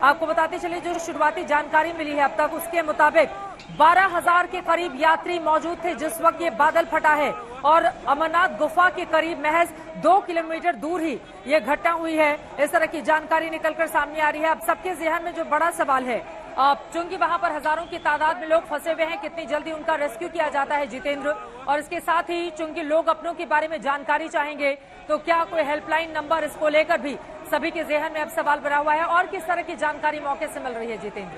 आपको बताते चले जो शुरुआती जानकारी मिली है अब तक उसके मुताबिक 12,000 के करीब यात्री मौजूद थे जिस वक्त ये बादल फटा है और अमरनाथ गुफा के करीब महज 2 किलोमीटर दूर ही ये घटना हुई है। इस तरह की जानकारी निकलकर सामने आ रही है। अब सबके जहन में जो बड़ा सवाल है, चूंकि वहां पर हजारों की तादाद में लोग फंसे हुए हैं, कितनी जल्दी उनका रेस्क्यू किया जाता है जितेंद्र, और इसके साथ ही चूंकि लोग अपनों के बारे में जानकारी चाहेंगे तो क्या कोई हेल्पलाइन नंबर, इसको लेकर भी सभी के जहन में अब सवाल बना हुआ है। और किस तरह की जानकारी मौके से मिल रही है जितेंद्र?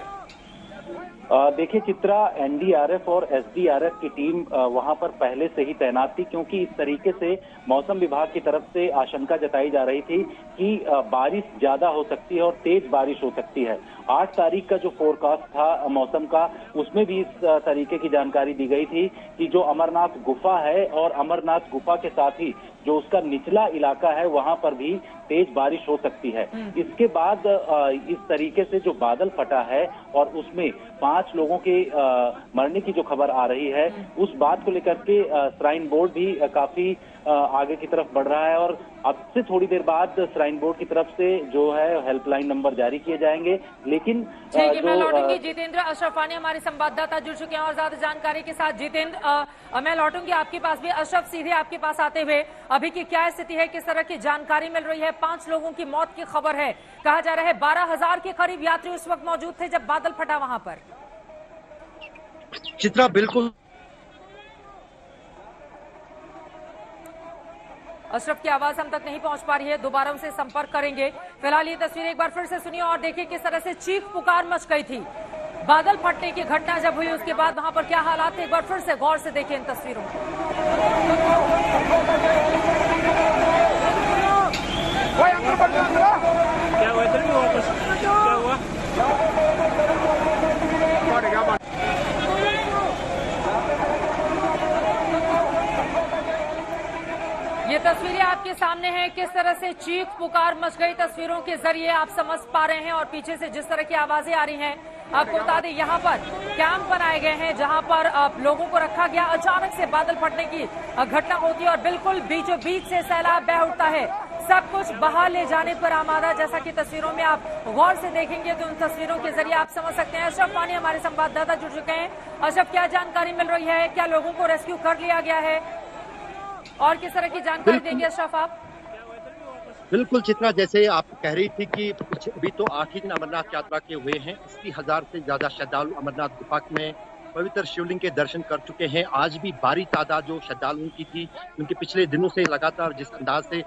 देखिए चित्रा, एनडीआरएफ और एसडीआरएफ की टीम वहां पर पहले से ही तैनात थी, क्योंकि इस तरीके से मौसम विभाग की तरफ से आशंका जताई जा रही थी कि बारिश ज्यादा हो सकती है और तेज बारिश हो सकती है। 8 तारीख का जो फोरकास्ट था मौसम का, उसमें भी इस तरीके की जानकारी दी गई थी कि जो अमरनाथ गुफा है और अमरनाथ गुफा के साथ ही जो उसका निचला इलाका है वहां पर भी तेज बारिश हो सकती है। इसके बाद इस तरीके से जो बादल फटा है और उसमें 5 लोगों के मरने की जो खबर आ रही है, उस बात को लेकर के श्राइन बोर्ड भी काफी आगे की तरफ बढ़ रहा है और अब से थोड़ी देर बाद श्राइन बोर्ड की तरफ से जो है हेल्पलाइन नंबर जारी किए जाएंगे। लेकिन ठीक है, मैं लौटूंगी जितेंद्र। अशरफ वानी हमारे संवाददाता जुड़ चुके हैं और ज्यादा जानकारी के साथ। जितेंद्र, मैं लौटूंगी आपके पास भी। अशरफ, सीधे आपके पास आते हुए अभी की क्या स्थिति है, किस तरह की जानकारी मिल रही है? 5 लोगों की मौत की खबर है, कहा जा रहा है 12,000 के करीब यात्री उस वक्त मौजूद थे जब बादल फटा वहां पर। चित्रा, बिल्कुल अशरफ की आवाज हम तक नहीं पहुंच पा रही है, दोबारा उनसे संपर्क करेंगे। फिलहाल ये तस्वीर एक बार फिर से सुनिए और देखिए किस तरह से चीख पुकार मच गई थी बादल फटने की घटना जब हुई। उसके बाद वहां पर क्या हालात थे, एक बार फिर से गौर से देखिए इन तस्वीरों को। क्या हुआ इधर भी वापस क्या हुआ? ये तस्वीरें आपके सामने हैं, किस तरह से चीख पुकार मच गई। तस्वीरों के जरिए आप समझ पा रहे हैं और पीछे से जिस तरह की आवाजें आ रही हैं। आपको बता दें यहाँ पर कैंप बनाए गए हैं जहां पर लोगों को रखा गया। अचानक से बादल फटने की घटना होती है और बिल्कुल बीचों बीच से सैलाब बह उठता है, सब कुछ बहा ले जाने पर आमादा। जैसा कि तस्वीरों में आप गौर से देखेंगे तो उन तस्वीरों के जरिए आप समझ सकते हैं। अशरफ वानी हमारे संवाददाता जुड़ चुके हैं। अशरफ, क्या जानकारी मिल रही है, क्या लोगों को रेस्क्यू कर लिया गया है और किस तरह की जानकारी देंगे अशरफ आप? बिल्कुल चित्रा, जैसे आप कह रही थी कि अभी तो 8 ही दिन अमरनाथ यात्रा के हुए हैं। 80,000 से ज्यादा श्रद्धालु अमरनाथ गुफा में पवित्र शिवलिंग के दर्शन कर चुके हैं। आज भी भारी तादाद जो श्रद्धालुओं की थी, क्योंकि पिछले दिनों से लगातार जिस अंदाज से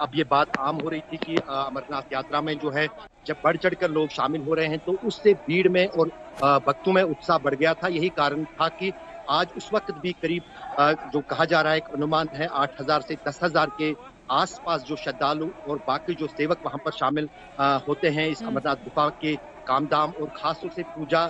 अब ये बात आम हो रही थी कि अमरनाथ यात्रा में जो है जब बढ़ चढ़कर लोग शामिल हो रहे हैं तो उससे भीड़ में और भक्तों में उत्साह बढ़ गया था। यही कारण था कि आज उस वक्त भी करीब जो कहा जा रहा है, एक अनुमान है 8,000 से 10,000 के आसपास जो श्रद्धालु और बाकी जो सेवक वहां पर शामिल होते हैं इस अमरनाथ गुफा के कामधाम और खासतौर से पूजा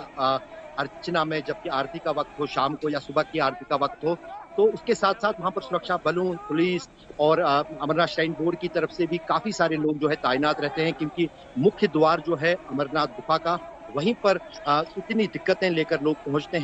अर्चना में, जबकि आरती का वक्त हो शाम को या सुबह की आरती का वक्त हो, तो उसके साथ साथ वहां पर सुरक्षा बलों, पुलिस और अमरनाथ श्राइन बोर्ड की तरफ से भी काफी सारे लोग जो है तैनात रहते हैं, क्योंकि मुख्य द्वार जो है अमरनाथ गुफा का, वहीं पर इतनी दिक्कतें लेकर लोग पहुंचते हैं।